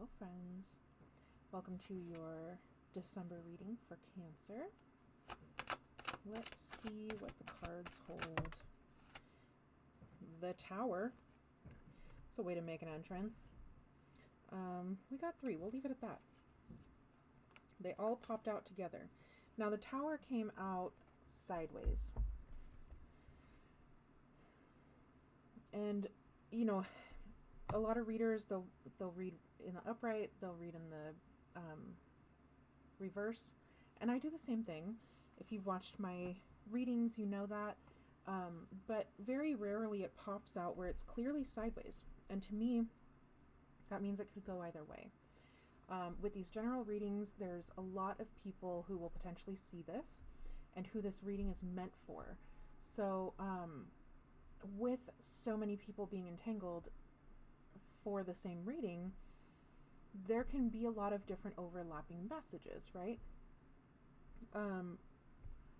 Hello, friends. Welcome to your December reading for Cancer. Let's see what the cards hold. The Tower. It's a way to make an entrance. We got 3. We'll leave it at that. They all popped out together. Now, the Tower came out sideways. And, you know, a lot of readers, they'll read in the upright, they'll read in the reverse, and I do the same thing. If you've watched my readings, you know that, but very rarely it pops out where it's clearly sideways, and to me, that means it could go either way. With these general readings, there's a lot of people who will potentially see this, and who this reading is meant for. So, with so many people being entangled for the same reading, there can be a lot of different overlapping messages, right?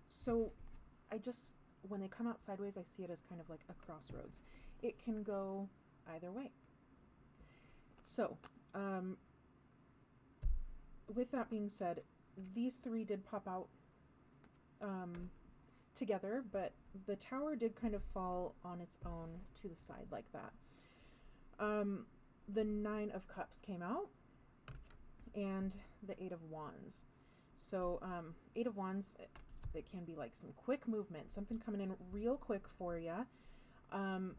So I just, when they come out sideways, I see it as kind of like a crossroads. It can go either way. So, with that being said, these 3 did pop out together, but the Tower did kind of fall on its own to the side like that. The 9 of Cups came out, and the 8 of Wands. So, 8 of Wands, it can be like some quick movement, something coming in real quick for you. Let me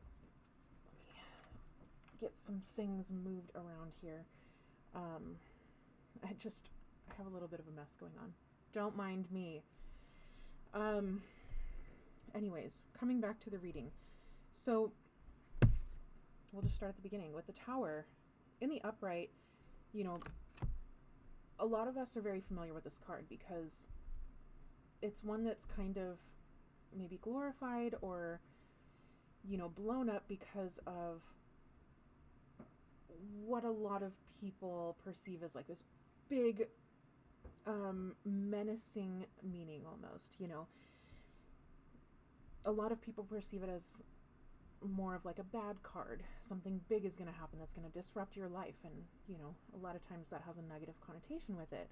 get some things moved around here. I have a little bit of a mess going on. Don't mind me. Anyways, coming back to the reading. So, we'll just start at the beginning. With the Tower, in the upright, you know, a lot of us are very familiar with this card because it's one that's kind of maybe glorified or, you know, blown up because of what a lot of people perceive as like this big, menacing meaning almost, you know. A lot of people perceive it as more of like a bad card. Something big is going to happen that's going to disrupt your life, and you know, a lot of times that has a negative connotation with it.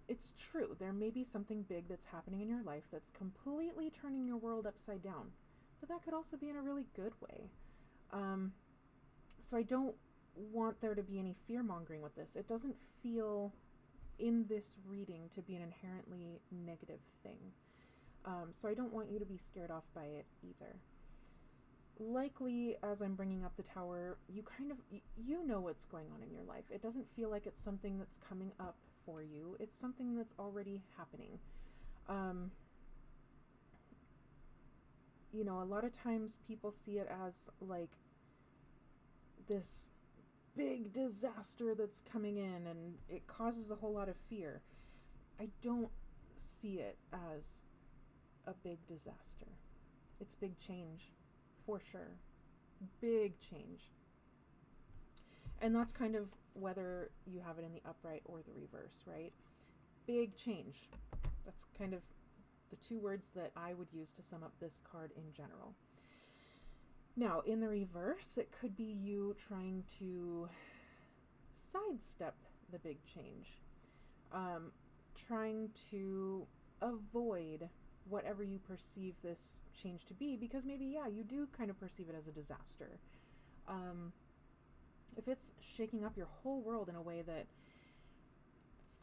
It's true, there may be something big that's happening in your life that's completely turning your world upside down, but that could also be in a really good way. So I don't want there to be any fear-mongering with this. It doesn't feel in this reading to be an inherently negative thing. So I don't want you to be scared off by it either. Likely, as I'm bringing up the Tower, you know what's going on in your life. It doesn't feel like it's something that's coming up for you. It's something that's already happening. You know, a lot of times people see it as like this big disaster that's coming in and it causes a whole lot of fear. I don't see it as a big disaster. It's big change. For sure. Big change. And that's kind of whether you have it in the upright or the reverse, right? Big change. That's kind of the 2 words that I would use to sum up this card in general. Now, in the reverse, it could be you trying to sidestep the big change. Trying to avoid whatever you perceive this change to be, because maybe, yeah, you do kind of perceive it as a disaster. If it's shaking up your whole world in a way that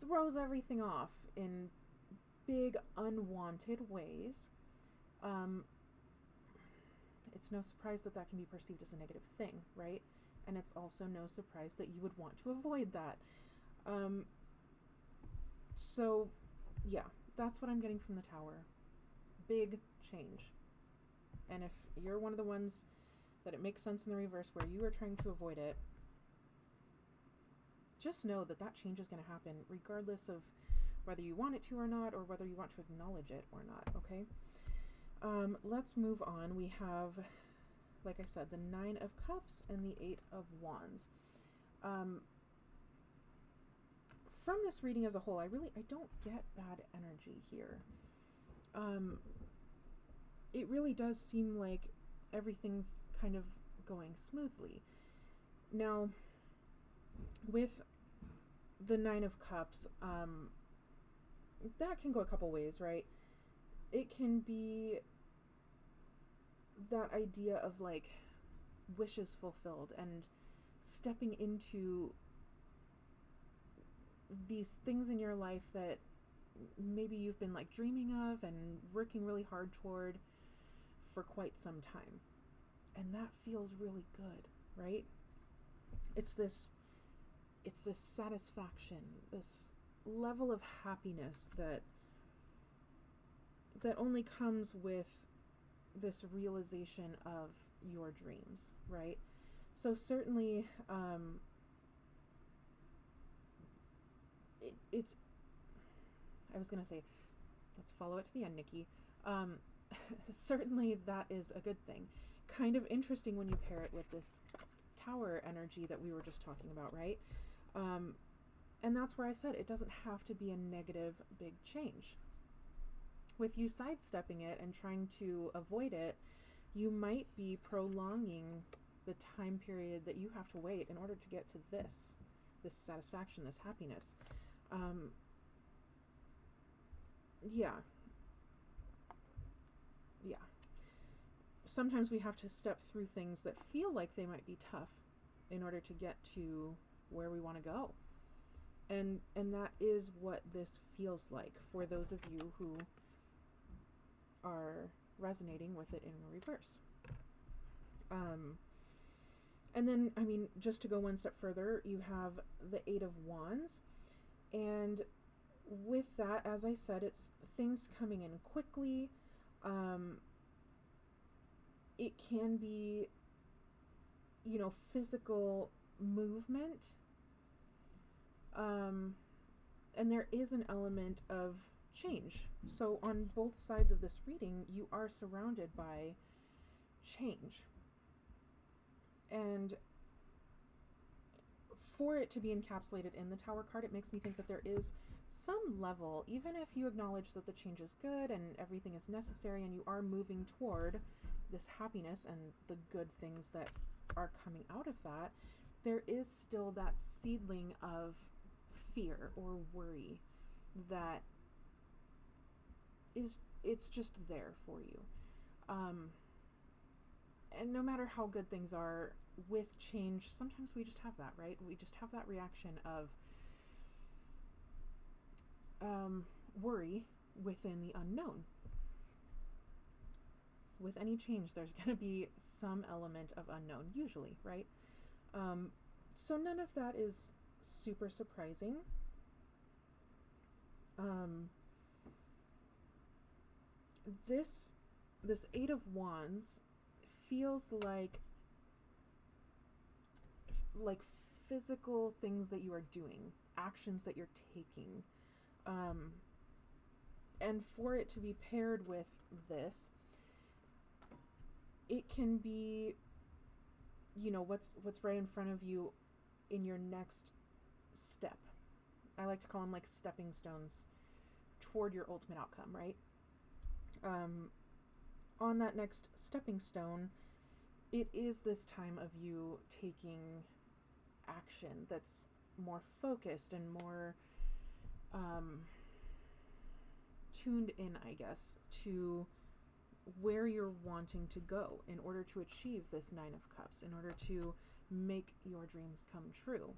throws everything off in big, unwanted ways, it's no surprise that that can be perceived as a negative thing, right? And it's also no surprise that you would want to avoid that. So, yeah, that's what I'm getting from the Tower. Big change. And if you're one of the ones that it makes sense in the reverse where you are trying to avoid it, just know that that change is going to happen regardless of whether you want it to or not, or whether you want to acknowledge it or not, okay? Let's move on. We have, like I said, the 9 of Cups and the 8 of Wands. From this reading as a whole, I don't get bad energy here. It really does seem like everything's kind of going smoothly. Now, With the Nine of Cups, that can go a couple ways, right? It can be that idea of like wishes fulfilled and stepping into these things in your life that maybe you've been like dreaming of and working really hard toward for quite some time. And that feels really good, right? It's this satisfaction, this level of happiness that only comes with this realization of your dreams, right? So certainly, it's. I was gonna say, let's follow it to the end, Nikki. Certainly, that is a good thing. Kind of interesting when you pair it with this tower energy that we were just talking about, right? And that's where I said it doesn't have to be a negative big change. With you sidestepping it and trying to avoid it, you might be prolonging the time period that you have to wait in order to get to this satisfaction, this happiness. Yeah. Sometimes we have to step through things that feel like they might be tough in order to get to where we want to go. And that is what this feels like for those of you who are resonating with it in reverse. And then, I mean, just to go one step further, you have the Eight of Wands. And with that, as I said, it's things coming in quickly. It can be, physical movement. And there is an element of change. So on both sides of this reading, you are surrounded by change. And for it to be encapsulated in the Tower card, it makes me think that there is some level, even if you acknowledge that the change is good and everything is necessary and you are moving toward this happiness and the good things that are coming out of that, there is still that seedling of fear or worry that it's just there for you. And no matter how good things are with change, sometimes we just have that, right? We just have that reaction of worry within the unknown. With any change, there's going to be some element of unknown, usually, right? So none of that is super surprising. This Eight of Wands feels like physical things that you are doing, actions that you're taking. And for it to be paired with this, it can be, what's right in front of you in your next step. I like to call them like stepping stones toward your ultimate outcome, right? On that next stepping stone, it is this time of you taking action that's more focused and more tuned in, I guess, to where you're wanting to go in order to achieve this Nine of Cups, in order to make your dreams come true.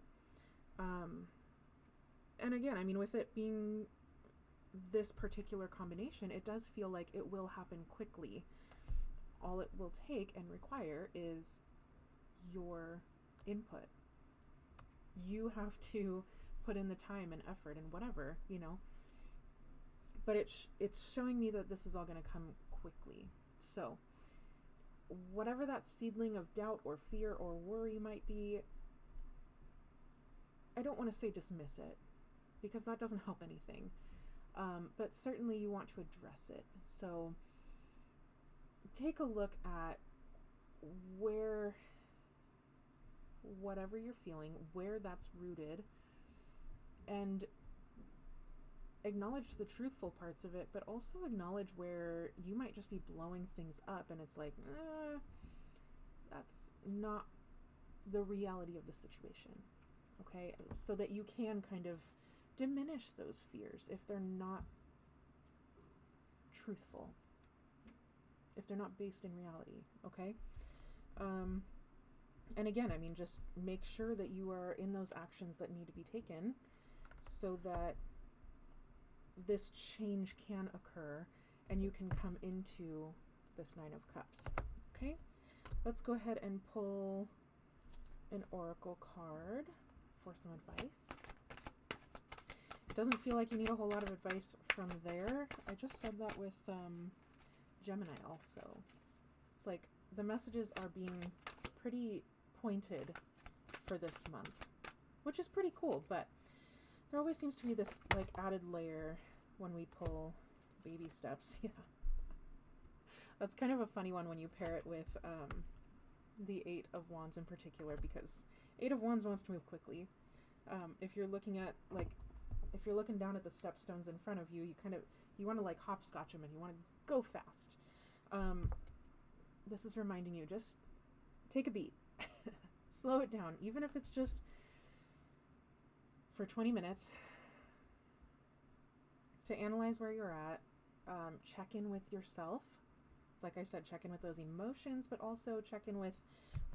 And again, I mean, with it being this particular combination, it does feel like it will happen quickly. All it will take and require is your input. You have to put in the time and effort and whatever, But it's showing me that this is all going to come quickly. So, whatever that seedling of doubt or fear or worry might be, I don't want to say dismiss it, because that doesn't help anything. But certainly you want to address it. So take a look at where, whatever you're feeling, where that's rooted, and acknowledge the truthful parts of it, but also acknowledge where you might just be blowing things up and it's like, that's not the reality of the situation. okay? So that you can kind of diminish those fears if they're not truthful, if they're not based in reality, okay? And again, I mean, just make sure that you are in those actions that need to be taken so that this change can occur and you can come into this Nine of Cups, okay? Let's go ahead and pull an oracle card for some advice. It doesn't feel like you need a whole lot of advice from there. I just said that with Gemini also. It's like the messages are being pretty pointed for this month, which is pretty cool, but there always seems to be this like added layer when we pull baby steps. Yeah. That's kind of a funny one when you pair it with the Eight of Wands in particular, because Eight of Wands wants to move quickly. If you're looking down at the stepstones in front of you, you want to like hopscotch them and you want to go fast. This is reminding you, just take a beat. Slow it down, even if it's just for 20 minutes, to analyze where you're at. Check in with yourself. Like I said, check in with those emotions, but also check in with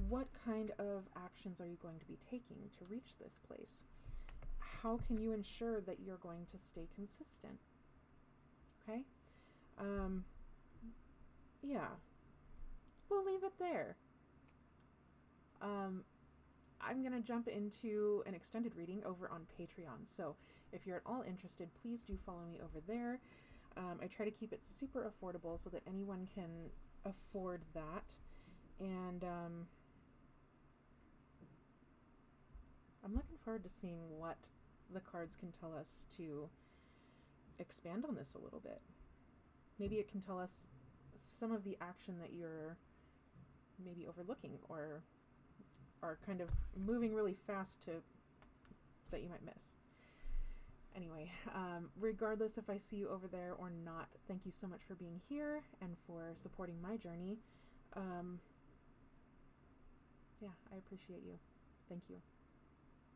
what kind of actions are you going to be taking to reach this place? How can you ensure that you're going to stay consistent? Okay? Yeah. We'll leave it there. I'm going to jump into an extended reading over on Patreon. So if you're at all interested, please do follow me over there. I try to keep it super affordable so that anyone can afford that. And I'm looking forward to seeing what the cards can tell us to expand on this a little bit. Maybe it can tell us some of the action that you're maybe overlooking or are kind of moving really fast to that you might miss. Anyway, regardless if I see you over there or not, thank you so much for being here and for supporting my journey. Yeah, I appreciate you. Thank you.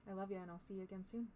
I love you, and I'll see you again soon.